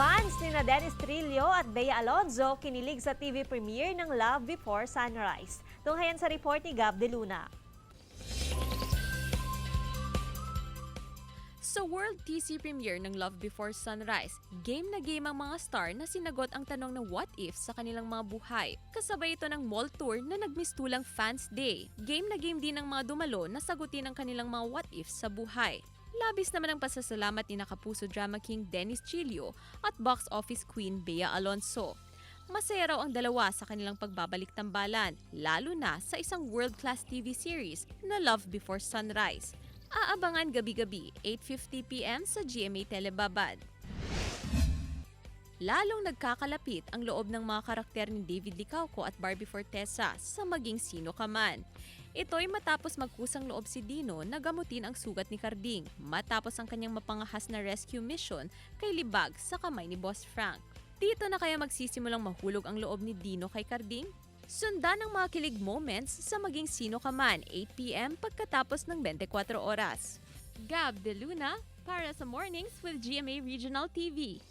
Fans ni na Dennis Trillo at Bea Alonzo kinilig sa TV premiere ng Love Before Sunrise. Tunghayan sa report ni Gab De Luna. Sa World TC premiere ng Love Before Sunrise, game na game ang mga star na sinagot ang tanong na what if sa kanilang mga buhay. Kasabay ito ng mall tour na nagmistulang Fans Day. Game na game din ang mga dumalo na sagutin ang kanilang mga what if sa buhay. Labis naman ang pasasalamat ni Kapuso Drama King Dennis Trillo at box office queen Bea Alonzo. Masaya raw ang dalawa sa kanilang pagbabalik tambalan, lalo na sa isang world-class TV series na Love Before Sunrise. Aabangan gabi-gabi, 8:50 PM sa GMA Telebabad. Lalong nagkakalapit ang loob ng mga karakter ni David Licauco at Barbie Fortesa sa maging sino ka man. Ito'y matapos magkusang loob si Dino na gamutin ang sugat ni Carding matapos ang kanyang mapangahas na rescue mission kay Libag sa kamay ni Boss Frank. Dito na kaya magsisimulang mahulog ang loob ni Dino kay Carding? Sundan ang mga kilig moments sa maging sino ka man, 8 PM pagkatapos ng 24 oras. Gab De Luna para sa Mornings with GMA Regional TV.